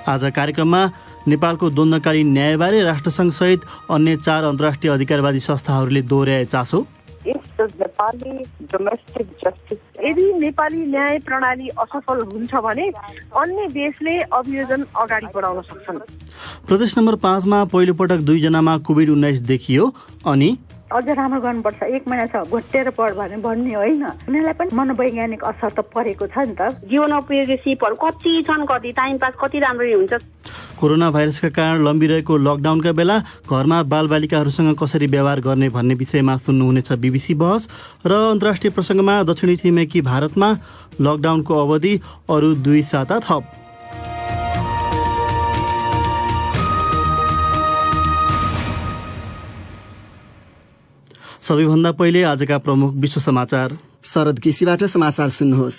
आज कार्यक्रममा नेपालको द्वन्द्वकालीन न्यायबारे राष्ट्रसङ्घ सहित अन्य 4 अन्तर्राष्ट्रिय अधिकारवादी संस्थाहरूले दोहोर्याए चासो। यदि नेपाली न्याय प्रणाली असफल हुन्छ भने अन्य देशले अभियोजन अगाडि बढाउन सक्छन्। प्रदेश नम्बर 5 मा पहिलो पटक 2 जनामा कोभिड-19 देखियो अनि अझ राम्रो गर्नुपर्छ। 1 महिना छ घोटेर पढ भने भन्ने होइन, उनीहरूलाई पनि मनोवैज्ञानिक असर त परेको छ नि त। जीवनोपयोगी सिपहरू कति छन्, कति टाइम पास कति राम्ररी हुन्छ। कोरोना भाइरसका कारण लम्बिरहेको लकडाउनका बेला घरमा बालबालिकाहरूसँग कसरी व्यवहार गर्ने भन्ने विषयमा सुन्नुहुनेछ बीबीसी बहस। र अन्तर्राष्ट्रिय प्रसङ्गमा दक्षिणी छिमेकी भारतमा लकडाउनको अवधि अरू 2 साता थप। सबैभन्दा पहिले आजका प्रमुख विश्व समाचार। शरद केसीबाट समाचार सुन्नुहोस्।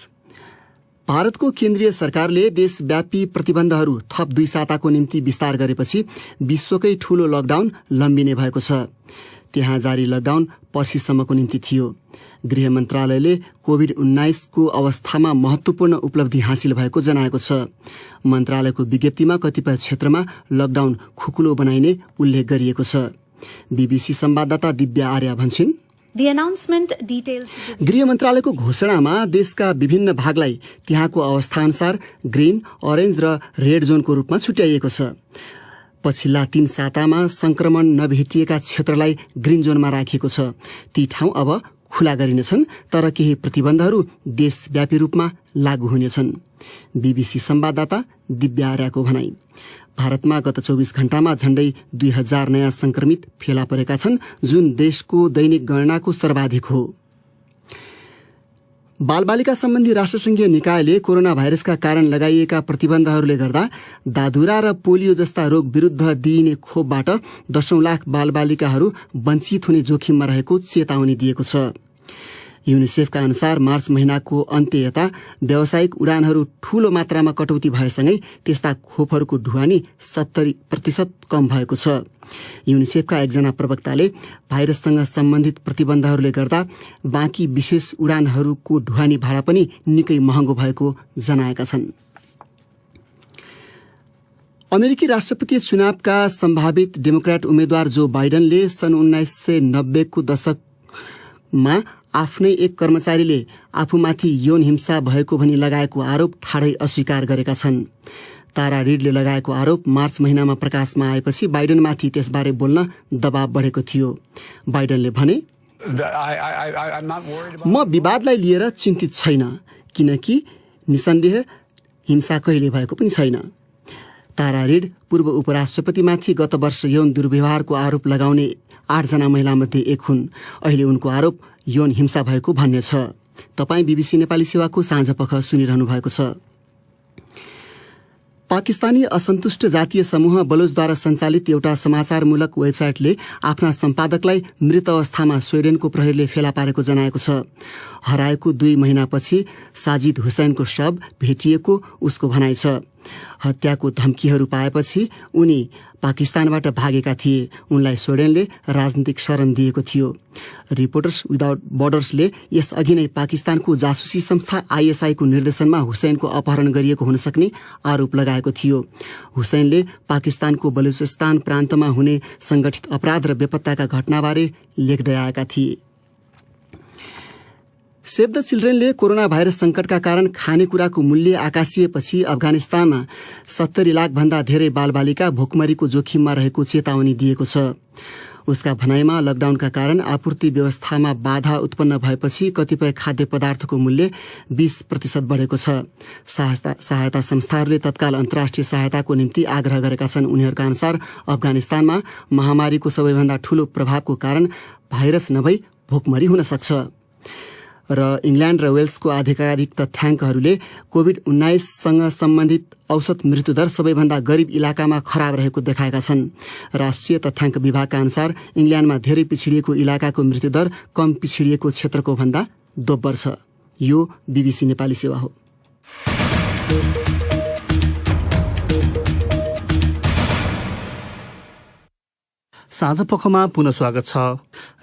भारतको केन्द्रीय सरकारले देशव्यापी प्रतिबन्धहरू थप 2 साताको निम्ति विस्तार गरेपछि विश्वकै ठूलो लकडाउन लम्बिने भएको छ। त्यहाँ जारी लकडाउन पर्सिसम्मको निम्ति थियो। गृह मन्त्रालयले कोभिड-19 को अवस्थामा महत्त्वपूर्ण उपलब्धि हासिल भएको जनाएको छ। मन्त्रालयको विज्ञप्तिमा कतिपय क्षेत्रमा लकडाउन खुकुलो बनाइने उल्लेख गरिएको छ। बीबीसी संवाददाता दिव्या आर्या भन्छन्, गृह मन्त्रालयको घोषणामा देशका विभिन्न भागलाई त्यहाँको अवस्थाअनुसार ग्रीन, अरेन्ज र रेड जोनको रूपमा छुट्याइएको छ। पछिल्ला 3 सातामा संक्रमण नभेटिएका क्षेत्रलाई ग्रीन जोनमा राखिएको छ। ती ठाउँ अब खुला गरिनेछन्, तर केही प्रतिबन्धहरू देशव्यापी रूपमा लागू हुनेछन्। बीबीसी संवाददाता दिव्या आर्याको भनाई। भारतमा गत 24 घण्टामा झण्डै 2000 नयाँ संक्रमित फेला परेका छन्, जुन देशको दैनिक गणनाको सर्वाधिक हो। बालबालिका सम्बन्धी राष्ट्रसङ्घीय निकायले कोरोना भाइरसका कारण लगाइएका प्रतिबन्धहरूले गर्दा दादुरा र पोलियो जस्ता रोग विरुद्ध दिइने खोपबाट 10 लाख बालबालिकाहरू वञ्चित हुने जोखिममा रहेको चेतावनी दिएको छ। युनिसेफका अनुसार मार्च महिनाको अन्त्य यता व्यावसायिक उडानहरू ठूलो मात्रामा कटौती भएसँगै त्यस्ता खोपहरूको ढुवानी 70% कम भएको छ। युनिसेफका एकजना प्रवक्ताले भाइरससँग सम्बन्धित प्रतिबन्धहरूले गर्दा बाँकी विशेष उडानहरूको ढुवानी भाडा पनि निकै महँगो भएको जनाएका छन्। अमेरिकी राष्ट्रपति चुनावका सम्भावित डेमोक्रेट उम्मेद्वार जो बाइडेनले सन् 1990 को दशकमा आफ्नै एक कर्मचारीले आफूमाथि यौन हिंसा भएको भनी लगाएको आरोप ठाडै अस्वीकार गरेका छन्। तारा रिडले लगाएको आरोप मार्च महिनामा प्रकाशमा आएपछि बाइडेनमाथि त्यसबारे बोल्न दबाव बढेको थियो। बाइडेनले भने, म विवादलाई लिएर चिन्तित छैन, किनकि निसन्देह हिंसा कहिले भएको पनि छैन। तारा रिड पूर्व उपराष्ट्रपतिमाथि गत वर्ष यौन दुर्व्यवहारको आरोप लगाउने 8 जना महिलामध्ये एक हुन्। अहिले उनको आरोप यौन हिंसा भएको भन्ने छ। तपाईँ बीबीसी नेपाली सेवाको साँझपख सुनिरहनु भएको छ। पाकिस्तानी असन्तुष्ट जातीय समूह बलोचद्वारा सञ्चालित एउटा समाचारमूलक वेबसाइटले आफ्ना सम्पादकलाई मृत अवस्थामा स्विडेनको प्रहरीले फेला पारेको जनाएको छ। हराएको 2 महिनापछि साजिद हुसैनको शव भेटिएको उसको भनाइ छ। हत्याको धम्कीहरू पाएपछि उनी पाकिस्तानबाट भागेका थिए। उनलाई स्विडेनले राजनीतिक शरण दिएको थियो। रिपोर्टर्स विदाउट बर्डर्सले यसअघि नै पाकिस्तानको जासुसी संस्था ISI को निर्देशनमा हुसैनको अपहरण गरिएको हुन सक्ने आरोप लगाएको थियो। हुसैनले पाकिस्तानको बलुचिस्तान प्रान्तमा हुने संगठित अपराध र बेपत्ताका घटनाबारे लेख्दै आएका थिए। सेभ द चिल्ड्रेनले कोरोना भाइरस संकटका कारण खानेकुराको मूल्य आकाशिएपछि अफगानिस्तानमा 70 लाख भन्दा धेरै बालबालिका भोकमरीको जोखिममा रहेको चेतावनी दिएको छ। उसका भनाइमा लकडाउनका कारण आपूर्ति व्यवस्थामा बाधा उत्पन्न भएपछि कतिपय खाद्य पदार्थको मूल्य 20% बढेको छ। सहायता संस्थाहरूले तत्काल अन्तर्राष्ट्रिय सहायताको निम्ति आग्रह गरेका छन्। उनीहरूका अनुसार अफगानिस्तानमा महामारीको सबैभन्दा ठूलो प्रभावको कारण भाइरस नभई भोकमरी हुन सक्छ। र इङ्ल्यान्ड र वेल्सको आधिकारिक तथ्याङ्कहरूले कोभिड-19 सँग सम्बन्धित औसत मृत्युदर सबैभन्दा गरिब इलाकामा खराब रहेको देखाएका छन्। राष्ट्रिय तथ्याङ्क विभागका अनुसार इङ्ल्यान्डमा धेरै पिछडिएको इलाकाको मृत्युदर कम पिछडिएको क्षेत्रको भन्दा दोब्बर छ। यो बीबीसी नेपाली सेवा हो। साँझपखमा पुनः स्वागत छ।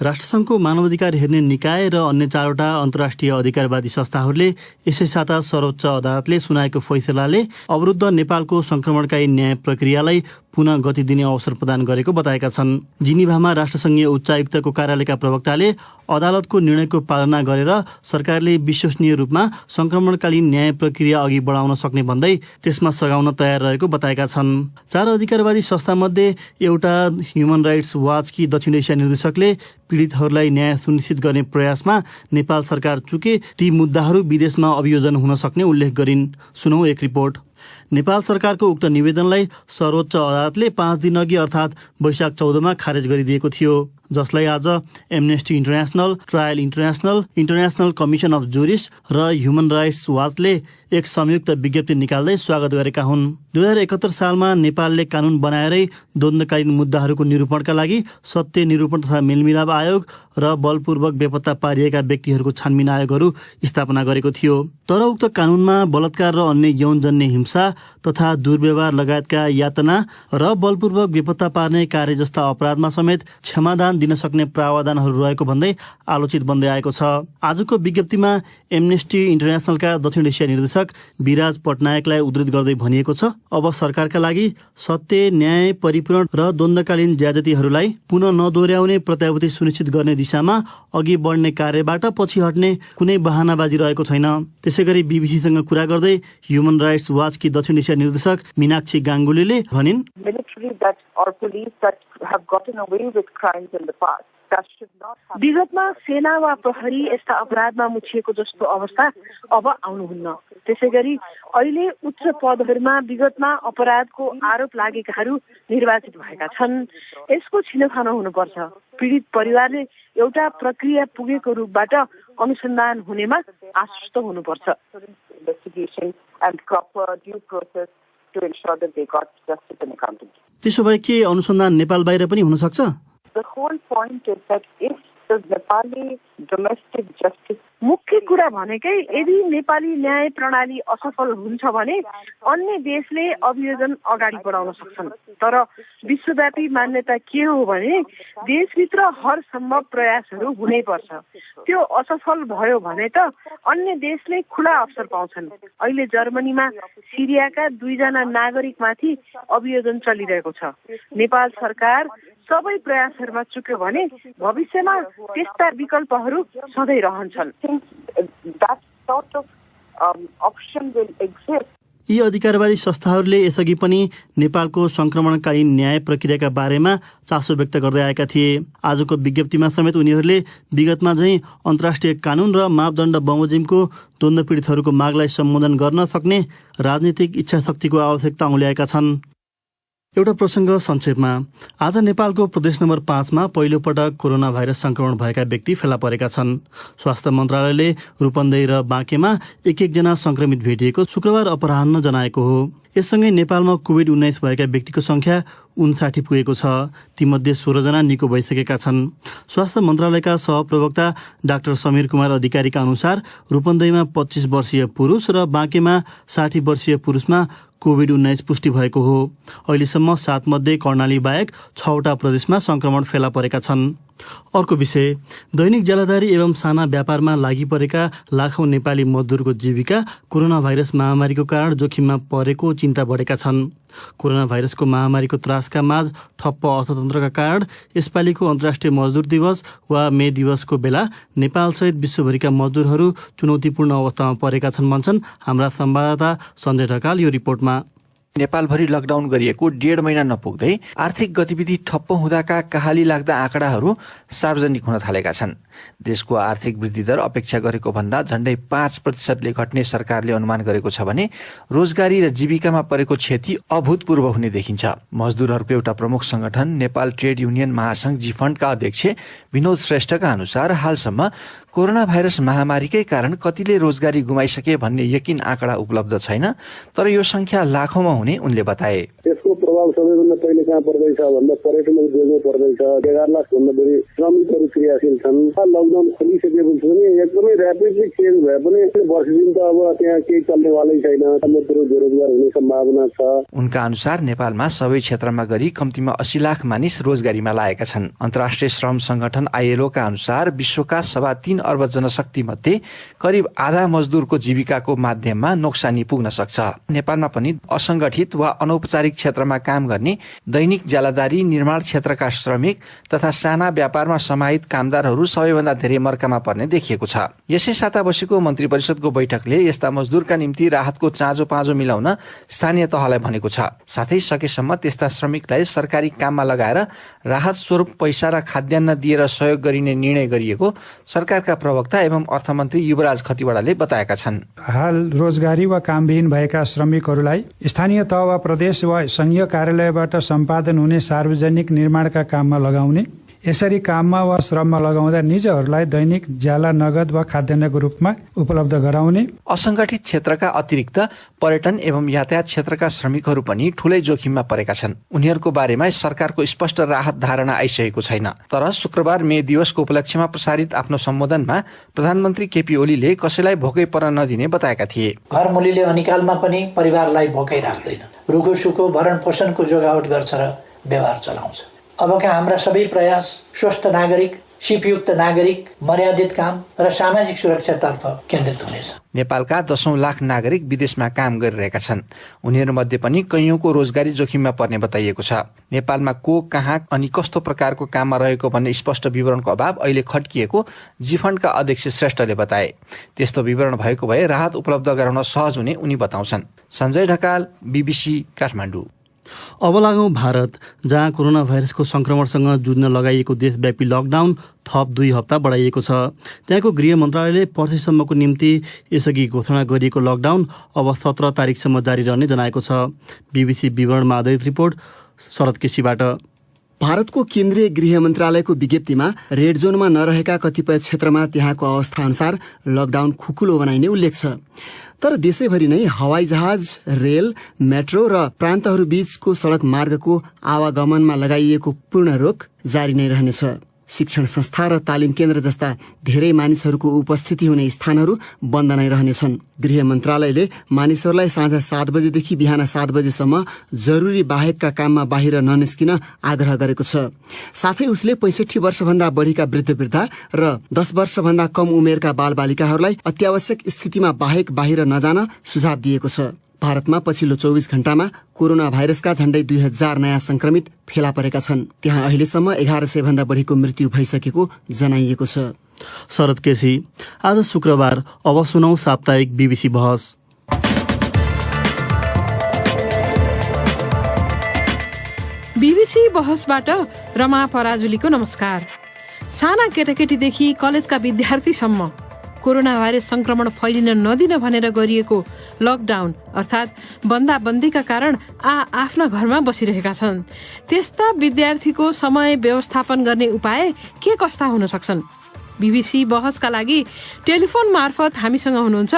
राष्ट्रसङ्घको मानवाधिकार हेर्ने निकाय र अन्य 4वटा अन्तर्राष्ट्रिय अधिकारवादी संस्थाहरूले यसै साता सर्वोच्च अदालतले सुनाएको फैसलाले अवरुद्ध नेपालको संक्रमणकालीन न्याय प्रक्रियालाई पुनः गति दिने अवसर प्रदान गरेको बताएका छन्। जिनिभामा राष्ट्रसङ्घीय उच्चायुक्तको कार्यालयका प्रवक्ताले अदालतको निर्णयको पालना गरेर सरकारले विश्वसनीय रूपमा संक्रमणकालीन न्याय प्रक्रिया अघि बढाउन सक्ने भन्दै त्यसमा सघाउन तयार रहेको बताएका छन्। 4 अधिकारवादी संस्थामध्ये एउटा ह्युमन राइट्स वाचकी दक्षिण एसिया निर्देशकले पीडितहरूलाई न्याय सुनिश्चित गर्ने प्रयासमा नेपाल सरकार चुके ती मुद्दाहरू विदेशमा अभियोजन हुन सक्ने उल्लेख गरिन्। सुनौ एक रिपोर्ट। नेपाल सरकारको उक्त निवेदनलाई सर्वोच्च अदालतले 5 दिन अघि अर्थात् वैशाख 14 खारेज गरिदिएको थियो, जसलाई आज Amnesty International, trial International, International commission of jurist र ह्युमन राइट्स वाचले एक संयुक्त विज्ञप्ति निकाल्दै स्वागत गरेका हुन्। 2071 सालमा नेपालले कानून बनाएरै द्वन्द्वकालीन मुद्दाहरूको निरूपणका लागि सत्य निरूपण तथा मेलमिलाप आयोग र बलपूर्वक बेपत्ता पारिएका व्यक्तिहरूको छानबिन आयोगहरू स्थापना गरेको थियो। तर उक्त कानूनमा बलात्कार र अन्य यौनजन्य हिंसा तथा दुर्व्यवहार लगायतका यातना र बलपूर्वक बेपत्ता पार्ने कार्य जस्ता अपराधमा समेत क्षमादान दिन सक्ने प्रावधानहरू रहेको भन्दै आलोचित बन्दै आएको छ। आजको विज्ञप्तिमा एमनेस्टी इन्टरनेसनलका दक्षिण एसिया निर्देशक विराज पटनायकलाई उद्धृत गर्दै भनिएको छ, अब सरकारका लागि सत्य, न्याय, परिपूर्ण र द्वन्द्वकालीन ज्यादतीहरूलाई पुनः नदोहोर्याउने प्रत्याभूति सुनिश्चित गर्ने दिशामा अघि बढ्ने कार्यबाट पछि हट्ने कुनै बहानाबाजी रहेको छैन। त्यसैगरी बीबीसीसँग कुरा गर्दै ह्युमन राइट्स वाचकी दक्षिण एसिया निर्देशक मीनाक्षी गाङ्गुलीले भनिन्, विगतमा सेना वा प्रहरी यस्ता अपराधमा मुछिएको जस्तो अवस्था अब आउनुहुन्न। त्यसैगरी अहिले उच्च पदहरूमा विगतमा अपराधको आरोप लागेकाहरू निर्वाचित भएका छन्। यसको छिनोफानो हुनुपर्छ। पीडित परिवारले एउटा प्रक्रिया पुगेको रूपबाट अनुसन्धान हुनेमा आश्वस्त हुनुपर्छ। त्यसो भए के अनुसन्धान नेपाल बाहिर पनि हुन सक्छ? मुख्य कुरा भनेकै यदि नेपाली न्याय प्रणाली असफल हुन्छ भने अन्य देशले अभियोजन अगाडि बढाउन सक्छन्। तर विश्वव्यापी मान्यता के हो भने देशभित्र हर सम्भव प्रयासहरू हुनैपर्छ। त्यो असफल भयो भने त अन्य देशले खुला अवसर पाउँछन्। अहिले जर्मनीमा सिरियाका 2 जना नागरिकमाथि अभियोजन चलिरहेको छ। नेपाल सरकार सबै प्रयासहरूमा चुक्यो भने भविष्यमा त्यस्ता विकल्पहरू सधैँ रहन्छन्। यी अधिकारवादी संस्थाहरूले यसअघि पनि नेपालको संक्रमणकालीन न्याय प्रक्रियाका बारेमा चासो व्यक्त गर्दै आएका थिए। आजको विज्ञप्तिमा समेत उनीहरूले विगतमा झैं अन्तर्राष्ट्रिय कानून र मापदण्ड बमोजिमको द्वन्द्व पीडितहरूको मागलाई सम्बोधन गर्न सक्ने राजनीतिक इच्छाशक्तिको आवश्यकता औल्याएका छन्। एउटा प्रसङ्ग संक्षेपमा। आज नेपालको प्रदेश नम्बर 5 मा पहिलो पटक कोरोना भाइरस संक्रमण भएका व्यक्ति फेला परेका छन्। स्वास्थ्य मन्त्रालयले रूपन्देही र बाँकेमा एक जना संक्रमित भेटिएको शुक्रबार अपराह्न जनाएको हो। यससँगै नेपालमा कोभिड-19 भएका व्यक्तिको संख्या 59 पुगेको छ। तीमध्ये 16 जना निको भइसकेका छन्। स्वास्थ्य मन्त्रालयका सहप्रवक्ता डाक्टर समीर कुमार अधिकारीका अनुसार रूपन्देहीमा 25 वर्षीय पुरुष र बाँकेमा 60 वर्षीय पुरुषमा कोभिड-19 पुष्टि भएको हो। अहिलेसम्म 7 मध्ये कर्णाली बाहेक 6वटा प्रदेशमा संक्रमण फेला परेका छन्। अर्को विषय, दैनिक ज्यालादारी एवं साना व्यापारमा लागि परेका लाखौं नेपाली मजदुरको जीविका कोरोना भाइरस महामारीको कारण जोखिममा परेको चिन्ता बढेका छन्। कोरोना भाइरसको महामारीको त्रासका माझ ठप्प अर्थतन्त्रका कारण यसपालिको अन्तर्राष्ट्रिय मजदुर दिवस वा मे दिवसको बेला नेपालसहित विश्वभरिका मजदुरहरू चुनौतीपूर्ण अवस्थामा परेका छन् भन्छन् हाम्रा संवाददाता सञ्जय ढकाल यो रिपोर्टमा। नेपालभरि लकडाउन गरिएको 1.5 महिना नपुग्दै आर्थिक गतिविधि ठप्प हुँदाका कहाली लाग्दा आँकडाहरू सार्वजनिक हुन थालेका छन्। देशको आर्थिक वृद्धि दर अपेक्षा गरेको भन्दा झण्डै 5% घट्ने सरकारले अनुमान गरेको छ भने रोजगारी र जीविकामा परेको क्षति अभूतपूर्व हुने देखिन्छ। मजदुरहरूको एउटा प्रमुख संगठन नेपाल ट्रेड युनियन महासंघ जीफन्डका अध्यक्ष विनोद श्रेष्ठका अनुसार हालसम्म कोरोना भाइरस महामारीकै कारण कतिले रोजगारी गुमाइसके भन्ने यकिन आँकडा उपलब्ध छैन, तर यो संख्या लाखौंमा हुने उनले बताए। यसको प्रभाव सबैभन्दा पहिले कहाँ पर्दैछ भन्दा पर्यटन उद्योगमा पर्दैछ। 11 लाख भन्दा बढी श्रमिकहरू क्रियाशील छन्। लकडाउन खोलिसकेपछि पनि एकदमै र्यापिडली चेन्ज भए पनि वर्ष दिन त अब त्यहाँ केही चल्नेवालै छैन। बेरोजगार हुने सम्भावना छ। उनका अनुसार नेपालमा सबै क्षेत्रमा गरी कम्तीमा 80 लाख मानिस रोजगारीमा लागेका छन्। अन्तर्राष्ट्रिय श्रम संगठन ILO का अनुसार विश्वका 3.25 अर्ब जनशक्ति मध्ये करिब आधा मजदुरको जीविकाको माध्यममा नोक्सानी पुग्न सक्छ। नेपालमा पनि असंगठित वा अनौपचारिक क्षेत्रमा काम गर्ने दैनिक ज्यालादारी, निर्माण क्षेत्रका श्रमिक तथा साना व्यापारमा समाहित कामदारहरू सबैभन्दा धेरै मर्कामा पर्ने देखिएको छ। यसै साता बसेको मन्त्री परिषदको बैठकले यस्ता मजदुरका निम्ति राहतको चाँजो पाँजो मिलाउन स्थानीय तहलाई भनेको छ। साथै सकेसम्म त्यस्ता श्रमिकलाई सरकारी काममा लगाएर राहत स्वरूप पैसा र खाद्यान्न दिएर सहयोग गरिने निर्णय गरिएको सरकारका प्रवक्ता एवं अर्थमन्त्री युवराज खतिवड़ाले बताएका छन्। हाल रोजगारी वा कामविहीन भएका श्रमिकहरूलाई स्थानीय तह वा प्रदेश वा संघीय कार्यालयबाट सम्पादन हुने सार्वजनिक निर्माणका काममा लगाउने, यसरी काममा वा श्रममा लगाउँदा निजहरूलाई दैनिक ज्याला, नगद वा खाद्यान्नको रूपमा उपलब्ध गराउने। असंगठित क्षेत्रका अतिरिक्त पर्यटन एवं यातायात क्षेत्रका श्रमिकहरू पनि ठूलै जोखिममा परेका छन्। उनीहरूको बारेमा सरकारको स्पष्ट राहत धारणा आइसकेको छैन। तर शुक्रबार मे दिवसको उपलक्ष्यमा प्रसारित आफ्नो सम्बोधनमा प्रधानमन्त्री केपी ओलीले कसैलाई भोकै पर्न नदिने बताएका थिए। घर मुलीले अनिकालमा पनि परिवारलाई भोकै राख्दैन, रुखो सुखो भरण पोषणको जोगावट गर्छ र व्यवहार चलाउँछ। अबका हाम्रा सबै प्रयास स्वस्थ नागरिक, सिपयुक्त नागरिक, मर्यादित काम र सामाजिक सुरक्षातर्फ केन्द्रित हुनेछ। नेपालका 10 लाख नागरिक विदेशमा काम गरिरहेका छन्। उनीहरूमध्ये पनि कैयौंको रोजगारी जोखिममा पर्ने बताइएको छ। नेपालमा को, कहाँ अनि कस्तो प्रकारको काममा रहेको भन्ने स्पष्ट विवरणको अभाव अहिले खड्किएको जीफण्डका अध्यक्ष श्रेष्ठले बताए। त्यस्तो विवरण भएको भए राहत उपलब्ध गराउन सहज हुने उनी बताउँछन्। सञ्जय ढकाल, BBC, काठमाडौँ। अब लागौं भारत, जहाँ कोरोना भाइरसको संक्रमणसँग जुझ्न लगाइएको देशव्यापी लकडाउन थप 2 हप्ता बढाइएको छ। त्यहाँको गृह मन्त्रालयले पर्सिसम्मको निम्ति यसअघि घोषणा गरिएको लकडाउन अब 17 तारिकसम्म जारी रहने जनाएको छ। BBC विवरणमा आधारित रिपोर्ट शरद केसीबाट। भारतको केन्द्रीय गृह मन्त्रालयको विज्ञप्तिमा रेड जोनमा नरहेका कतिपय क्षेत्रमा त्यहाँको अवस्था अनुसार लकडाउन खुकुलो बनाइने उल्लेख छ। तर देशैभरि नै हवाई जहाज, रेल, मेट्रो र प्रान्तहरू बीचको सड़क मार्गको आवागमनमा लगाइएको पूर्ण रोक जारी नै रहनेछ। शिक्षण संस्था र तालिम केन्द्र जस्ता धेरै मानिसहरूको उपस्थिति हुने स्थानहरू बन्द नै रहनेछन्। गृह मन्त्रालयले मानिसहरूलाई साँझ 7 बजेदेखि बिहान 7 बजेसम्म जरुरी बाहेकका काममा बाहिर ननिस्किन आग्रह गरेको छ। साथै उसले 65 वर्षभन्दा बढीका वृद्ध र 10 वर्षभन्दा कम उमेरका बालबालिकाहरूलाई अत्यावश्यक स्थितिमा बाहेक बाहिर नजान सुझाव दिएको छ। भारतमा पछिल्लो 24 घण्टामा कोरोना भाइरसका झण्डै 2000 नयाँ संक्रमित फेला परेका छन्। त्यहाँ अहिलेसम्म 1100 भन्दा बढीको मृत्यु भइसकेको जनाइएको छ। शरद केसी। आज शुक्रबार, अब सुनौ साप्ताहिक BBC बहस। BBC बहसबाट रमा पराजुलीको नमस्कार। साना केटाकेटीदेखि कलेजका विद्यार्थीसम्म कोरोना भाइरस संक्रमण फैलिन नदिन भनेर गरिएको लकडाउन अर्थात् बन्दाबन्दीका कारण आफ्ना घरमा बसिरहेका छन्। त्यस्ता विद्यार्थीको समय व्यवस्थापन गर्ने उपाय के कस्ता हुन सक्छन्? BBC बहसका लागि टेलिफोन मार्फत हामीसँग हुनुहुन्छ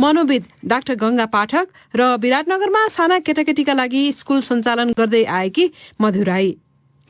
मनोविद डाक्टर गंगा पाठक र विराटनगरमा साना केटाकेटीका लागि स्कुल सञ्चालन गर्दै आएकी मधु राई।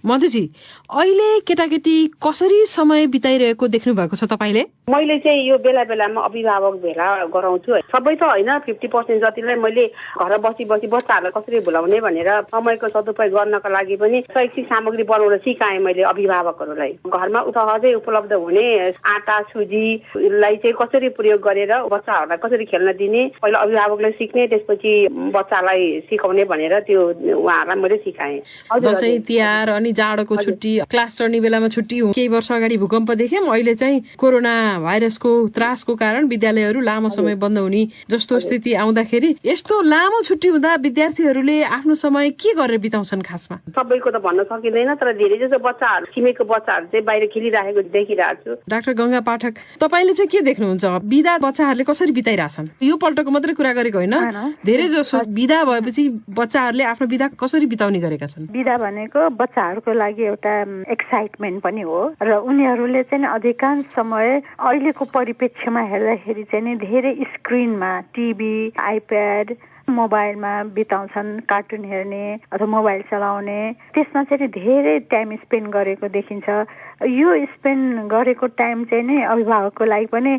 मधुजी, अहिले केटाकेटी कसरी समय बिताइरहेको देख्नु भएको छ तपाईले? मैले चाहिँ यो बेला बेलामा अभिभावक भेला गराउँछु। सबै त होइन, 50% जतिलाई मैले घर बसी बच्चाहरूलाई कसरी भुलाउने भनेर समयको सदुपयोग गर्नका लागि पनि शैक्षिक सामग्री बनाउन सिकाएँ मैले अभिभावकहरूलाई। घरमा सहजै उपलब्ध हुने आटा, सुजीलाई चाहिँ कसरी प्रयोग गरेर बच्चाहरूलाई कसरी खेल्न दिने, पहिला अभिभावकले सिक्ने, त्यसपछि बच्चालाई सिकाउने भनेर त्यो उहाँहरूलाई मैले सिकाएँ। दशैं तिहार अनि जाडोको छुट्टी, क्लास चढ्ने बेलामा छुट्टी, केही वर्ष अगाडि भूकम्प देख्यौं। अहिले चाहिँ कोरोना भाइरसको त्रासको कारण विद्यालयहरू लामो समय बन्द हुने जस्तो स्थिति आउँदाखेरि यस्तो लामो छुट्टी हुँदा विद्यार्थीहरूले आफ्नो समय के गरेर बिताउँछन्? खासमा सबैको त भन्न सकिँदैन, तर धेरै जसो बच्चाहरू, छिमेकको बच्चाहरू चाहिँ बाहिर खेलिरहेको देखिरहेको छु। डाक्टर गंगा पाठक, तपाईले चाहिँ के देख्नुहुन्छ? बिदा बच्चाहरूले कसरी बिताइरहेछन्? यो पल्टको मात्रै कुरा गरेको होइन, धेरै जसो बिदा भएपछि बच्चाहरूले आफ्नो बिदा कसरी बिताउने गरेका छन्? बिदा भनेको बच्चाहरूको लागि एउटा एक्साइटमेन्ट पनि हो र उनीहरूले चाहिँ अधिकांश समय अहिलेको परिप्रेक्ष्यमा हेर्दाखेरि चाहिँ धेरै स्क्रिनमा, टिभी, आइप्याड मोबाइलमा बिताउँछन्, कार्टुन हेर्ने अथवा मोबाइल चलाउने, त्यसमा चाहिँ धेरै टाइम स्पेन्ड गरेको देखिन्छ। यो स्पेन्ड गरेको टाइम चाहिँ नै अभिभावकको लागि पनि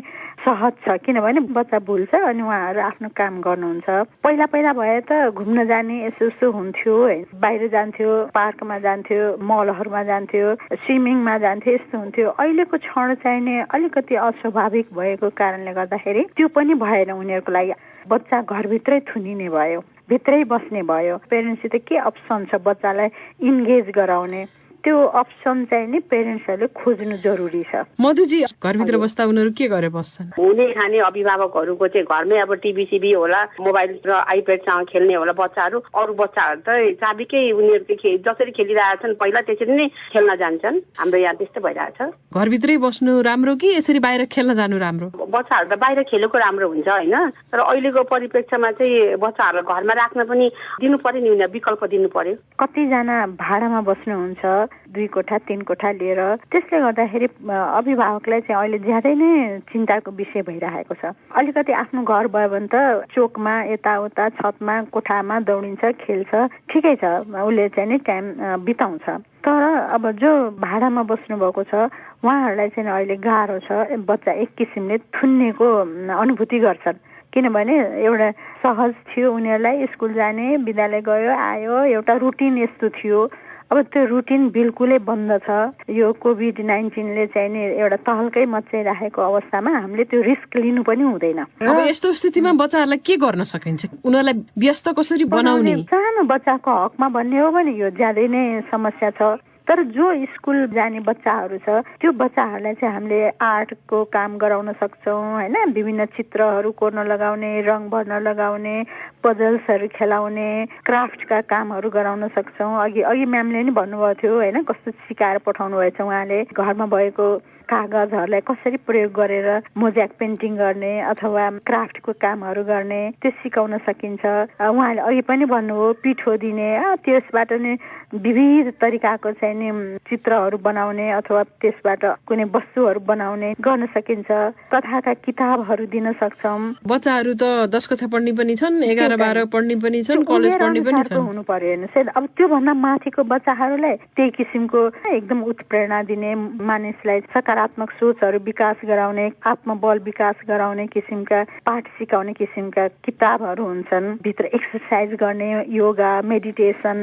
सहज छ, किनभने बच्चा भुल्छ अनि उहाँहरू आफ्नो काम गर्नुहुन्छ। पहिला पहिला भए त घुम्न जाने यसो हुन्थ्यो, बाहिर जान्थ्यो, पार्कमा जान्थ्यो, मलहरूमा जान्थ्यो, स्विमिङमा जान्थ्यो, यस्तो हुन्थ्यो। अहिलेको क्षण चाहिँ नै अलिकति अस्वाभाविक भएको कारणले गर्दाखेरि त्यो पनि भएन उनीहरूको लागि। बच्चा घरभित्रै थुनिने भयो, भित्रै बस्ने भयो। पेरेन्ट्ससित के अप्सन छ बच्चालाई इन्गेज गराउने, त्यो अप्सन चाहिँ नि पेरेन्ट्सहरूले खोज्नु जरुरी छ। मधुजी, घरभित्र बस्दा उनीहरू के गरेर बस्छन्? हुने खाने अभिभावकहरूको चाहिँ घरमै अब टिभी होला, मोबाइल र आइप्याडसँग खेल्ने होला बच्चाहरू। अरू बच्चाहरू त चाबीकै उनीहरूको जसरी खेलिरहेछन् पहिला त्यसरी नै खेल्न जान्छन्। हाम्रो यहाँ त्यस्तो भइरहेछ। घरभित्रै बस्नु राम्रो कि यसरी बाहिर खेल्न जानु राम्रो? बच्चाहरू त बाहिर खेलेको राम्रो हुन्छ होइन, तर अहिलेको परिप्रेक्ष्यमा चाहिँ बच्चाहरूलाई घरमा राख्न पनि दिनु पर्यो नि, उनीहरू विकल्प दिनु पर्यो। कतिजना भाडामा बस्नुहुन्छ 2 कोठा 3 कोठा लिएर, त्यसले गर्दाखेरि अभिभावकलाई चाहिँ अहिले ज्यादै नै चिन्ताको विषय भइरहेको छ। अलिकति आफ्नो घर भयो भने त चोकमा यताउता छतमा कोठामा दौडिन्छ, खेल्छ, ठिकै छ, उसले चाहिँ नि टाइम बिताउँछ। तर अब जो भाडामा बस्नु भएको छ उहाँहरूलाई चाहिँ अहिले गाह्रो छ। बच्चा एक किसिमले थुन्नेको अनुभूति गर्छन्, किनभने एउटा सहज थियो उनीहरूलाई, स्कुल जाने, विद्यालय गयो आयो, एउटा रुटिन यस्तो थियो। अब त्यो रुटिन बिल्कुलै बन्द छ। यो कोभिड-19ले चाहिँ नि एउटा तहल्कै मचाइराखेको अवस्थामा हामीले त्यो रिस्क लिनु पनि हुँदैन। अब यस्तो स्थितिमा बच्चाहरूलाई के गर्न सकिन्छ? उनीहरूलाई व्यस्त कसरी बनाउने? सानो बच्चाको हकमा भन्ने हो भने यो ज्यादै नै समस्या छ। तर जो स्कुल जाने बच्चाहरू छ त्यो बच्चाहरूलाई चाहिँ हामीले आर्टको काम गराउन सक्छौँ होइन, विभिन्न चित्रहरू कोर्न लगाउने, रङ भर्न लगाउने, पजल्सहरू खेलाउने, क्राफ्टका कामहरू गराउन सक्छौँ। अघि म्यामले नि भन्नुभएको थियो होइन, कस्तो सिकाएर पठाउनु भएछ उहाँले। घरमा भएको कागजहरूलाई कसरी प्रयोग गरेर मोजाक पेन्टिङ गर्ने अथवा क्राफ्टको कामहरू गर्ने त्यो सिकाउन सकिन्छ। उहाँले अघि पनि भन्नुभयो पिठो दिने, त्यसबाट नै विविध तरिकाको चाहिँ नि चित्रहरू बनाउने अथवा त्यसबाट कुनै वस्तुहरू बनाउने गर्न सकिन्छ। कथाका किताबहरू दिन सक्छौँ। बच्चाहरू त 10 कक्षा पढ्ने पनि छन्, 11-12 पढ्ने पनि छन्, कलेज पढ्ने पनि छन्। हुनु पर्यो हेर्नुहोस्, अब त्योभन्दा माथिको बच्चाहरूलाई त्यही किसिमको एकदम उत्प्रेरणा दिने, मानिसलाई सकारात्मक सोचहरू विकास गराउने, आत्मबल विकास गराउने किसिमका पाठ सिकाउने किसिमका किताबहरू हुन्छन्। भित्र एक्सर्साइज गर्ने, योगा, मेडिटेसन,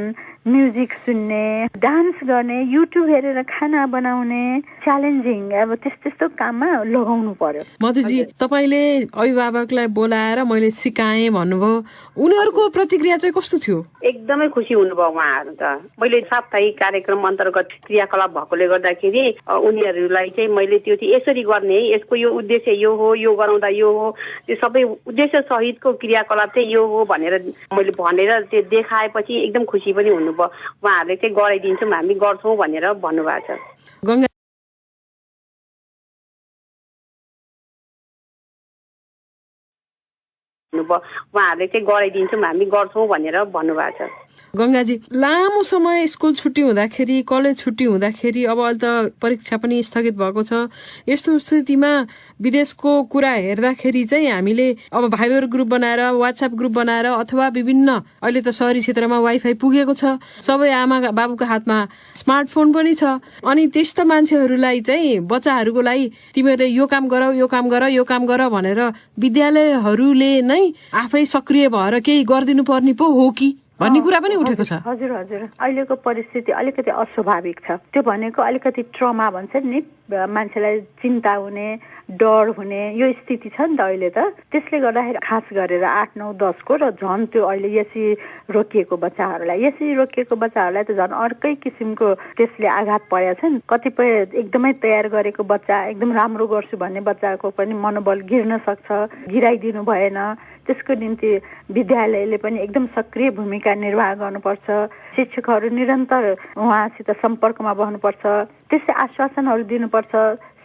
म्युजिक सुन्ने, डान्स गर्ने, युट्युब हेरेर खाना बनाउने, च्यालेन्जिङ, अब त्यस्तो काममा लगाउनु पर्यो। मधुजी, तपाईँले अभिभावकलाई बोलाएर मैले सिकाएँ भन्नुभयो, उनीहरूको प्रतिक्रिया चाहिँ कस्तो थियो? एकदमै खुसी हुनुभयो उहाँहरू त। मैले साप्ताहिक कार्यक्रम अन्तर्गत क्रियाकलाप भएकोले गर्दाखेरि उनीहरूलाई चाहिँ मैले त्यो चाहिँ यसरी गर्ने, यसको यो उद्देश्य यो हो, यो गराउँदा यो हो, त्यो सबै उद्देश्य सहितको क्रियाकलाप चाहिँ यो हो भनेर मैले भनेर त्यो देखाएपछि एकदम खुसी पनि हुनुभयो। उहाँहरूले चाहिँ गराइदिन्छौँ, हामी गर्छौँ भनेर भन्नुभएको छ। उहाँहरूले चाहिँ गराइदिन्छौँ, हामी गर्छौँ भनेर भन्नुभएको छ। गङ्गाजी, लामो समय स्कुल छुट्टी हुँदाखेरि, कलेज छुट्टी हुँदाखेरि, अब अहिले त परीक्षा पनि स्थगित भएको छ, यस्तो स्थितिमा विदेशको कुरा हेर्दाखेरि चाहिँ हामीले अब भाइबर ग्रुप बनाएर, व्हाट्सएप ग्रुप बनाएर अथवा विभिन्न अहिले त शहरी क्षेत्रमा वाइफाई पुगेको छ, सबै आमा बाबुको हातमा स्मार्टफोन पनि छ, अनि त्यस्ता मान्छेहरूलाई चाहिँ बच्चाहरूको लागि तिमीहरूले यो काम गर, यो काम गर, यो काम गर भनेर विद्यालयहरूले नै आफै सक्रिय भएर केही गरिदिनु पर्ने पो हो कि भन्ने कुरा पनि उठेको छ। हजुर, अहिलेको परिस्थिति अलिकति अस्वाभाविक छ। त्यो भनेको अलिकति ट्रमा भन्छ नि, मान्छेलाई चिन्ता हुने, डर हुने यो स्थिति छ नि त अहिले त। त्यसले गर्दाखेरि खास गरेर 8, 9, 10 को र झन् त्यो अहिले यसरी रोकिएको बच्चाहरूलाई त झन् अर्कै किसिमको त्यसले आघात परेको छ नि। कतिपय एकदमै तयार गरेको बच्चा, एकदम राम्रो गर्छु भन्ने बच्चाको पनि मनोबल गिर्न सक्छ, गिराइदिनु भएन। त्यसको निम्ति विद्यालयले पनि एकदम सक्रिय भूमिका निर्वाह गर्नुपर्छ। शिक्षकहरू निरन्तर उहाँसित सम्पर्कमा बस्नुपर्छ, त्यसै आश्वासनहरू दिनुपर्छ,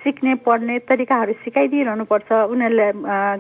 सिक्ने पढ्ने तरिकाहरू सिकाइदिइरहनुपर्छ, उनीहरूलाई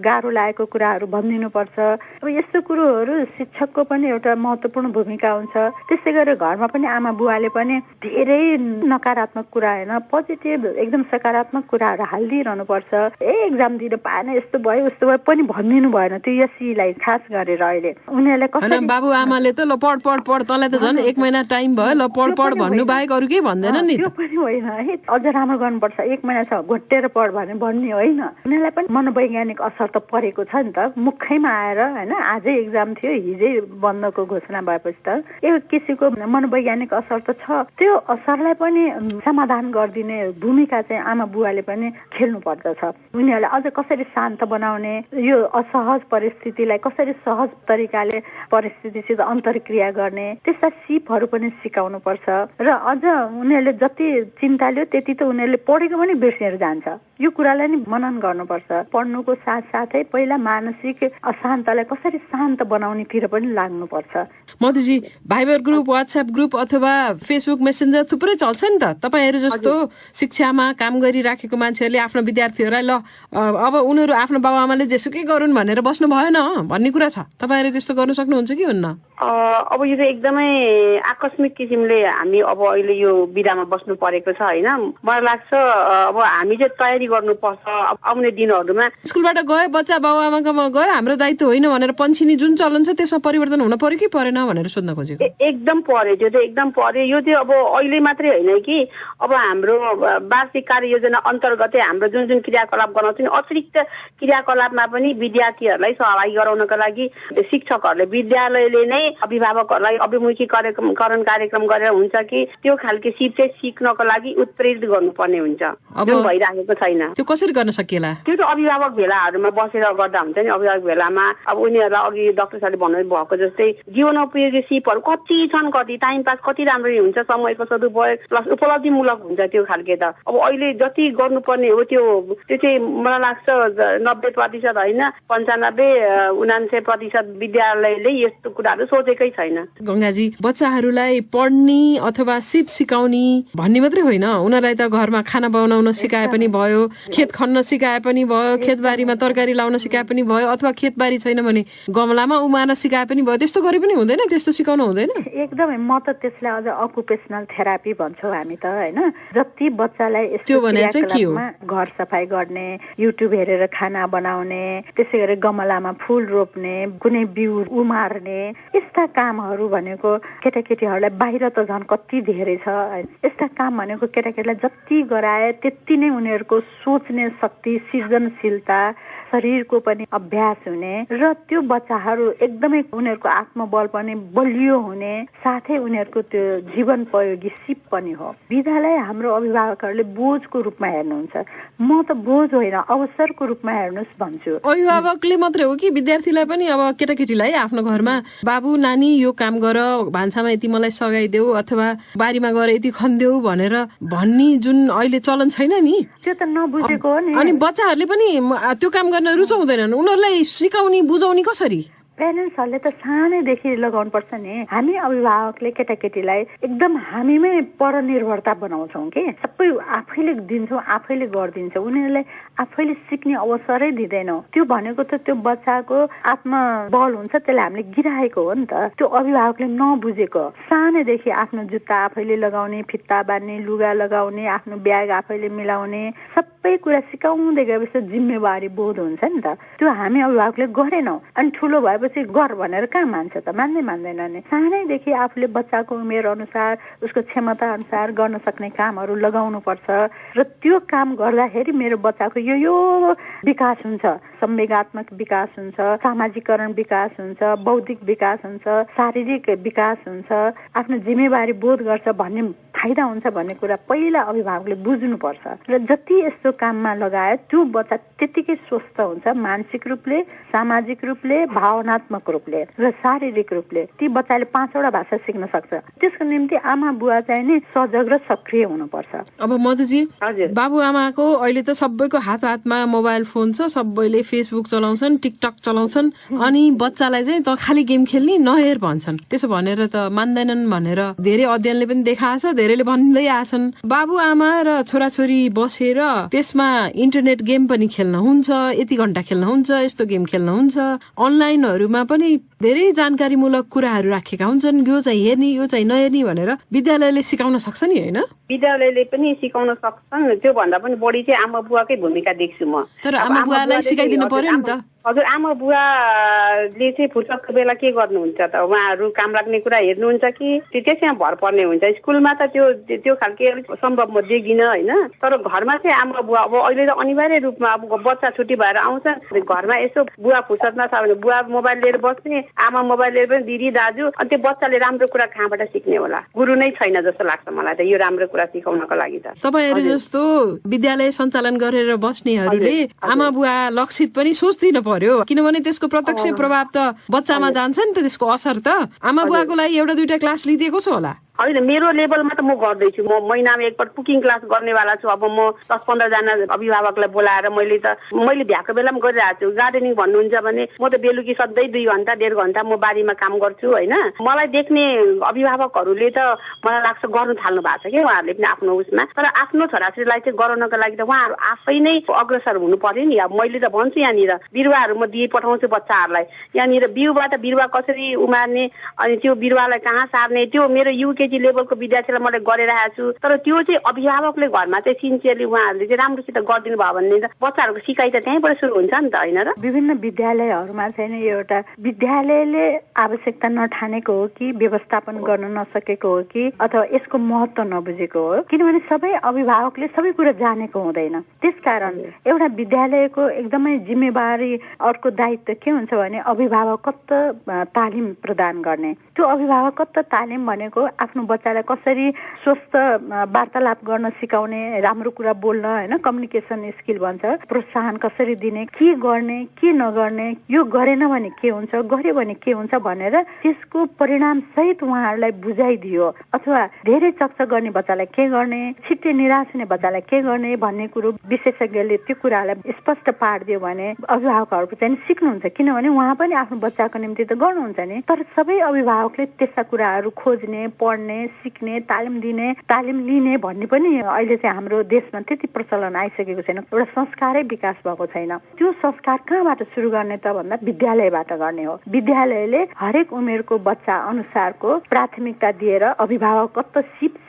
गाह्रो लागेको कुराहरू भनिदिनुपर्छ। अब यस्तो कुरोहरू शिक्षकको पनि एउटा महत्त्वपूर्ण भूमिका हुन्छ। त्यसै गरेर घरमा पनि आमा बुवाले पनि धेरै नकारात्मक कुरा होइन, पोजिटिभ एकदम सकारात्मक कुराहरू हालिदिइरहनुपर्छ। एक्जाम दिन पाएन, यस्तो भयो उस्तो भयो पनि भनिदिनु भएन। त्यो यसीलाई खास गरेर अहिले उनीहरूलाई कसरी बाबु आमाले त ल पढ पढ पढ तँलाई त झन् 1 महिना टाइम भयो ल पढ पढ भन्नु बाहेक अरू केही भन्दैन नि। त्यो पनि होइन है, अझ राम्रो गर्नुपर्छ, 1 महिना छ घोटेर पढ भने भन्ने होइन। उनीहरूलाई पनि मनोवैज्ञानिक असर त परेको छ नि त, मुखैमा आएर होइन आजै एक्जाम थियो हिजै बन्दको घोषणा भएपछि त एक किसिमको मनोवैज्ञानिक असर त छ। त्यो असरलाई पनि समाधान गरिदिने भूमिका चाहिँ आमा बुवाले पनि खेल्नु पर्दछ। उनीहरूलाई अझ कसरी शान्त बनाउने, यो असहज परिस्थितिलाई कसरी सहज तरिकाले परिस्थितिसित अन्तर्क्रिया गर्ने, त्यस्ता सिपहरू पनि सिकाउनु पर्छ। र अझ उनीहरूले जति चिन्ता लियो त्यति त उनीहरूले पढेको पनि बिर्सेर जान्छ। यो कुरालाई नि मनन गर्नुपर्छ। पढ्नुको साथसाथै पहिला मानसिक अशान्तलाई कसरी शान्त बनाउनेतिर पनि लाग्नुपर्छ। मधुजी, भाइबर ग्रुप, व्हाट्सएप ग्रुप अथवा फेसबुक मेसेन्जर थुप्रै चल्छ नि त। तपाईँहरू जस्तो शिक्षामा काम गरिराखेको मान्छेहरूले आफ्नो विद्यार्थीहरूलाई ल अब उनीहरू आफ्नो बाबुआमाले जेसुकै गरून् भनेर बस्नु भएन भन्ने कुरा छ। तपाईँहरू त्यस्तो गर्न सक्नुहुन्छ कि हुन्न? अब यो चाहिँ एकदमै आकस्मिक किसिमले हामी अब अहिले यो बिदामा बस्नु परेको छ होइन। मलाई लाग्छ अब हामी चाहिँ तयारी गर्नुपर्छ। अब आउने दिनहरूमा स्कुलबाट गए बच्चा बाबुआमाकोमा गयो हाम्रो दायित्व होइन भनेर पन्छिनी जुन चलन छ त्यसमा परिवर्तन हुन पर्यो कि परेन भनेर सोध्न खोजेको। एकदम पर्यो, त्यो चाहिँ एकदम पर्यो। यो चाहिँ अब अहिले मात्रै होइन कि अब हाम्रो वार्षिक कार्ययोजना अन्तर्गतै हाम्रो जुन जुन क्रियाकलाप गराउँछ नि अतिरिक्त क्रियाकलापमा पनि विद्यार्थीहरूलाई सहभागी गराउनका लागि शिक्षकहरूले विद्यालयले नै अभिभावकहरूलाई अभिमुखीकरण कार्यक्रम गरेर हुन्छ कि त्यो खालको सिप चाहिँ सिक्नको लागि उत्प्रेरित गर्नुपर्ने हुन्छ, जुन भइराखेको छैन। त्यो कसरी गर्न सकिएला? त्यो त अभिभावक भेलाहरूमा बसेर गर्दा हुन्छ नि। अभिभावक भेलामा अब उनीहरूलाई अघि डाक्टर साहबले भन्नु भएको जस्तै जीवनोपयोगी सिपहरू कति छन्, कति टाइम पास कति राम्ररी हुन्छ, समयको सदुपयोग प्लस उपलब्धिमूलक हुन्छ त्यो खालके त। अब अहिले जति गर्नुपर्ने हो त्यो चाहिँ मलाई लाग्छ 90% होइन 95-99% विद्यालयले यस्तो कुराहरू सोचेकै छैन। गंगाजी, बच्चाहरूलाई पढ्ने अथवा सिप सिकाउने भन्ने मात्रै होइन, उनीहरूलाई त घरमा खाना बनाउन सिकाए पनि भयो, खेत खन्न सिकाए पनि भयो, खेतबारीमा तरकारी लाउन सिकाए पनि भयो, अथवा खेतबारी छैन भने गमलामा उमार्न सिकाए पनि भयो। त्यस्तो गरे पनि हुँदैन? त्यस्तो सिकाउनु हुँदैन? एकदमै, म त त्यसलाई अझ अकुपेसनल थेरापी भन्छौँ हामी त होइन। जति बच्चालाई त्यो भने चाहिँ के हो? घर सफाई गर्ने, युट्युब हेरेर खाना बनाउने, त्यसै गरी गमलामा फुल रोप्ने, कुनै बिउ उमार्ने, यस्ता कामहरू भनेको केटाकेटीहरूलाई बाहिर त झन् कति धेरै छ। यस्ता काम भनेको केटाकेटीलाई जति गराए त्यति नै उनीहरूको सोच्ने शक्ति, सृजनशीलता, शरीरको पनि अभ्यास हुने र त्यो बच्चाहरू एकदमै उनीहरूको आत्मबल पनि बलियो हुने, साथै उनीहरूको त्यो जीवनोपयोगी सिप पनि हो। विद्यालय हाम्रो अभिभावकहरूले बोझको रूपमा हेर्नुहुन्छ। म त बोझ होइन, अवसरको रूपमा हेर्नुहोस् भन्छु। अभिभावकले मात्रै हो कि विद्यार्थीलाई पनि? अब केटाकेटीलाई आफ्नो घरमा बाबु नानी यो काम गर, भान्सामा यति मलाई सघाइदेऊ अथवा बारीमा गएर यति खनिदेऊ भनेर भन्ने जुन अहिले चलन छैन नि, त्यो त नबुझेको हो नि। अनि बच्चाहरूले पनि त्यो काम गर्न रुचाउँदैनन्। उनीहरूलाई सिकाउने बुझाउने कसरी? प्यारेन्ट्सहरूले त सानैदेखि लगाउनु पर्छ नि। हामी अभिभावकले केटाकेटीलाई एकदम हामीमै परनिर्भरता बनाउँछौँ कि सबै आफैले दिन्छौँ, आफैले गरिदिन्छौँ, उनीहरूलाई आफैले सिक्ने अवसरै दिँदैनौँ। त्यो भनेको त त्यो बच्चाको आत्मबल हुन्छ, त्यसलाई हामीले गिराएको हो नि त। त्यो अभिभावकले नबुझेको। सानैदेखि आफ्नो जुत्ता आफैले लगाउने, फित्ता बान्ने, लुगा लगाउने, आफ्नो ब्याग आफैले मिलाउने, सबै कुरा सिकाउँदै गएपछि जिम्मेवारी बोध हुन्छ नि त। त्यो हामी अभिभावकले गरेनौँ। अनि ठुलो भएपछि गर भनेर कहाँ मान्छ त? मान्दैन नि। सानैदेखि आफूले बच्चाको उमेर अनुसार, उसको क्षमता अनुसार गर्न सक्ने कामहरू लगाउनु पर्छ र त्यो काम गर्दाखेरि मेरो बच्चाको यो विकास हुन्छ। संवेगात्मक विकास हुन्छ, सामाजिकरण विकास हुन्छ, बौद्धिक विकास हुन्छ, शारीरिक विकास हुन्छ, आफ्नो जिम्मेवारी बोध गर्छ भन्ने फाइदा हुन्छ भन्ने कुरा पहिला अभिभावकले बुझ्नुपर्छ। र जति यस्तो काममा लगाए त्यो बच्चा त्यतिकै स्वस्थ हुन्छ, मानसिक रूपले, सामाजिक रूपले, भावनात्मक रूपले र शारीरिक रूपले। ती बच्चाले 5वटा भाषा सिक्न सक्छ। त्यसको निम्ति आमा बुवा चाहिँ नि सजग र सक्रिय हुनुपर्छ। अब मधुजी, बाबुआमाको अहिले त सबैको हातमा मोबाइल फोन छ, सबैले फेसबुक चलाउँछन्, टिकटक चलाउँछन्, अनि बच्चालाई चाहिँ त खालि गेम खेल्ने नहेर भन्छन्। त्यसो भनेर त मान्दैनन् भनेर धेरै अध्ययनले पनि देखाएको छ, धेरैले भन्दै आछन् बाबुआमा र छोराछोरी बसेर त्यसमा इन्टरनेट गेम पनि खेल्न हुन्छ, यति घण्टा खेल्न हुन्छ, यस्तो गेम खेल्न हुन्छ, अनलाइनहरूमा पनि धेरै जानकारीमूलक कुराहरू राखेका हुन्छन्, यो चाहिँ हेर्ने यो चाहिँ नहेर्ने भनेर विद्यालयले सिकाउन सक्छ नि होइन? विद्यालयले पनि सिकाउन सक्छन्, त्यो भन्दा पनि बढी चाहिँ आमा बुवाकै भूमिका देख्छु म। तर आमा बुवालाई सिकाइदिनु पर्यो नि त। हजुर, आमा बुवाले चाहिँ फुर्सदको बेला के गर्नुहुन्छ त? उहाँहरू काम लाग्ने कुरा हेर्नुहुन्छ कि त्यसैमा भर पर्ने हुन्छ? स्कुलमा त त्यो खालके सम्भव म देख्दिनँ होइन। तर घरमा चाहिँ आमा बुवा अब अहिले त अनिवार्य रूपमा अब बच्चा छुट्टी भएर आउँछन्, घरमा यसो बुवा फुर्सदमा छ भने बुवा मोबाइल लिएर बस्ने, आमा मोबाइल लिएर पनि दिदी दाजु, अनि त्यो बच्चाले राम्रो कुरा कहाँबाट सिक्ने होला? गुरु नै छैन जस्तो लाग्छ मलाई त यो राम्रो कुरा सिकाउनको लागि त। तपाईहरु जस्तो विद्यालय सञ्चालन गरेर बस्नेहरूले आमा बुवा लक्षित पनि सोच्दिनु पर्यो, किनभने त्यसको प्रत्यक्ष प्रभाव त बच्चामा जान्छ नि त, त्यसको असर त आमा बुवाको लागि एउटा दुईटा क्लास लिइदिएको छ होला। होइन, मेरो लेभलमा त म गर्दैछु, म महिनामा एकपल्ट कुकिङ क्लास गर्नेवाला छु। अब म 10-15 जना अभिभावकलाई बोलाएर मैले भ्याएको बेलामा गरिरहेको छु। गार्डनिङ भन्नुहुन्छ भने म त बेलुकी सधैँ 2 घण्टा 1.5 घण्टा म बारीमा काम गर्छु होइन। मलाई देख्ने अभिभावकहरूले त मलाई लाग्छ गर्नु थाल्नु भएको छ कि उहाँहरूले पनि आफ्नो उसमा। तर आफ्नो छोराछोरीलाई चाहिँ गराउनको लागि त उहाँहरू आफै नै अग्रसर हुनु पर्यो नि। अब मैले त भन्छु यहाँनिर बिरुवाहरू म दिए पठाउँछु बच्चाहरूलाई, यहाँनिर बिउबाट बिरुवा कसरी उमार्ने, अनि त्यो बिरुवालाई कहाँ सार्ने, त्यो मेरो युके लेभलको विद्यार्थीलाई मैले गरिरहेको छु। तर त्यो चाहिँ अभिभावकले घरमा चाहिँ सिन्सियरली उहाँहरूले चाहिँ राम्रोसित गरिदिनु भयो भने त बच्चाहरूको सिकाइ त त्यहीँबाट सुरु हुन्छ नि त होइन र? विभिन्न विद्यालयहरूमा चाहिँ एउटा विद्यालयले आवश्यकता नठानेको हो कि व्यवस्थापन गर्न नसकेको हो कि अथवा यसको महत्त्व नबुझेको हो, किनभने सबै अभिभावकले सबै कुरा जानेको हुँदैन। त्यसकारण एउटा विद्यालयको एकदमै जिम्मेवारी अर्को दायित्व के हुन्छ भने अभिभावकत्व तालिम प्रदान गर्ने। त्यो अभिभावकत्व तालिम भनेको आफ्नो बच्चालाई कसरी स्वस्थ वार्तालाप गर्न सिकाउने, राम्रो कुरा बोल्न होइन, कम्युनिकेसन स्किल भन्छ, प्रोत्साहन कसरी दिने, के गर्ने के नगर्ने, यो गरेन भने के हुन्छ, गर्यो भने के हुन्छ भनेर त्यसको परिणाम सहित उहाँहरूलाई बुझाइदियो। अथवा धेरै चकचक गर्ने बच्चालाई के गर्ने, छिट्टै निराश हुने बच्चालाई के गर्ने भन्ने कुरो विशेषज्ञले त्यो कुरालाई स्पष्ट पारिदियो भने अभिभावकहरू चाहिँ सिक्नुहुन्छ, किनभने उहाँ पनि आफ्नो बच्चाको निम्ति त गर्नुहुन्छ नि। तर सबै अभिभावकले त्यस्ता कुराहरू खोज्ने, पढ्ने, सिक्ने, तालिम दिने, तालिम लिने भन्ने पनि अहिले चाहिँ हाम्रो देशमा त्यति प्रचलन आइसकेको छैन। एउटा संस्कारै विकास भएको छैन। त्यो संस्कार कहाँबाट सुरु गर्ने त भन्दा विद्यालयबाट गर्ने हो। विद्यालयले हरेक उमेरको बच्चा अनुसारको प्राथमिकता दिएर अभिभावकत्व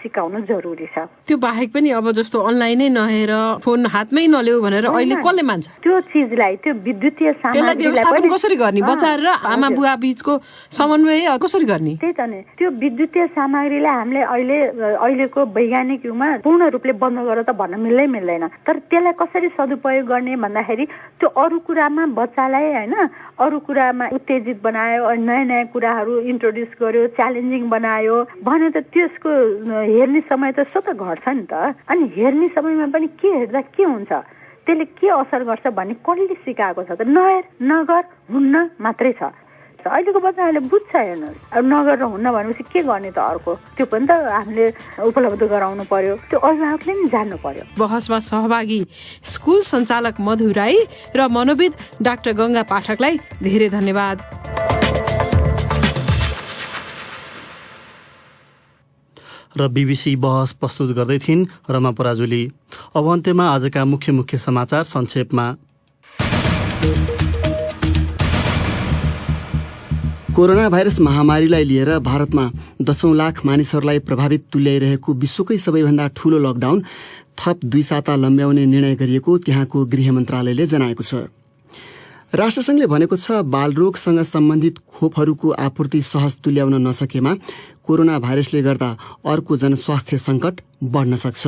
सिकाउनु जरुरी छ। त्यो बाहेक पनि अब जस्तो अनलाइनै नहेर फोन हातमै नल्याउ भनेर अहिले कसले मान्छ? त्यो चिजलाई त्यो विद्युतीय सामग्रीलाई कसरी गर्ने? बच्चाहरू र आमा बुवा बीचको समन्वय कसरी गर्ने? त्यही त नि, त्यो विद्युतीय सामग्रीलाई हामीले अहिलेको वैज्ञानिक युगमा पूर्ण रूपले बन्द गरेर त भन्न मिल्दैन। तर त्यसलाई कसरी सदुपयोग गर्ने भन्दाखेरि त्यो अरू कुरामा बच्चालाई होइन अरू कुरामा उत्तेजित बनायो, नयाँ नयाँ कुराहरू इन्ट्रोड्युस गर्यो, च्यालेन्जिङ बनायो भने त त्यसको हेर्ने समय त स्वतः घट्छ नि त। अनि हेर्ने समयमा पनि के हेर्दा के हुन्छ, त्यसले के असर गर्छ भन्ने कसले सिकाएको छ त? नहेर नगर हुन्न मात्रै छ। अहिलेको बच्चाहरूले बुझ्छ हेर्नुहोस्, अब नगरेर हुन्न भनेपछि के गर्ने त? अर्को त्यो पनि त हामीले उपलब्ध गराउनु पर्यो, त्यो अभिभावकले नि जान्नु पर्यो। बहसमा सहभागी स्कुल सञ्चालक मधु राई र मनोविद डाक्टर गंगा पाठकलाई धेरै धन्यवाद। र बीबीसी बहस प्रस्तुत गर्दै थिइन् रमा पराजुली। अब अन्त्यमा आजका मुख्य समाचार संक्षेपमा। कोरोना भाइरस महामारीलाई लिएर भारतमा 10 लाख मानिसहरूलाई प्रभावित तुल्याइरहेको विश्वकै सबैभन्दा ठूलो लकडाउन थप 2 साता लम्ब्याउने निर्णय गरिएको त्यहाँको गृह मन्त्रालयले जनाएको छ। राष्ट्रसङ्घले भनेको छ बालरोगसँग सम्बन्धित खोपहरूको आपूर्ति सहज तुल्याउन नसकेमा कोरोना भाइरसले गर्दा अर्को जनस्वास्थ्य सङ्कट बढ्न सक्छ।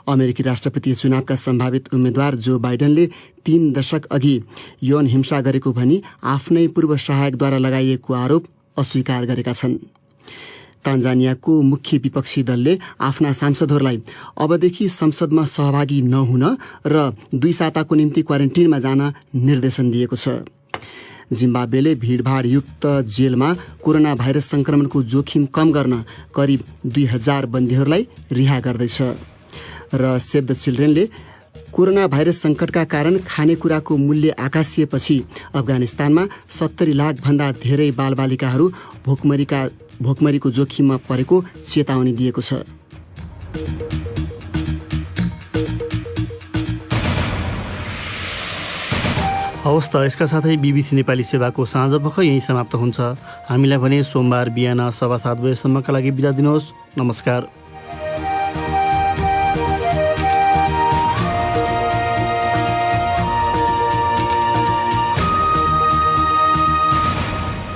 अमेरिकी राष्ट्रपति चुनावका सम्भावित उम्मेद्वार जो बाइडेनले 3 दशक अघि यौन हिंसा गरेको भनी आफ्नै पूर्व सहायकद्वारा लगाइएको आरोप अस्वीकार गरेका छन्। तान्जानियाको मुख्य विपक्षी दलले आफ्ना सांसदहरूलाई अबदेखि संसदमा सहभागी नहुन र 2 साताको निम्ति क्वारेन्टिनमा जान निर्देशन दिएको छ। जिम्बाब्वेले भीडभाडयुक्त जेलमा कोरोना भाइरस संक्रमणको जोखिम कम गर्न करिब 2000 बन्दीहरूलाई रिहा गर्दैछ। र सेभ द चिल्ड्रेनले कोरोना भाइरस संकटका कारण खानेकुराको मूल्य आकाशिएपछि अफगानिस्तानमा 70 लाख भन्दा धेरै बालबालिकाहरू भोकमरीको जोखिममा परेको चेतावनी दिएको छ। हवस् त, यसका साथै BBC नेपाली सेवाको साँझपख यहीँ समाप्त हुन्छ। हामीलाई भने सोमबार बिहान 7:15 बजेसम्मका लागि बिदा दिनुहोस्। नमस्कार।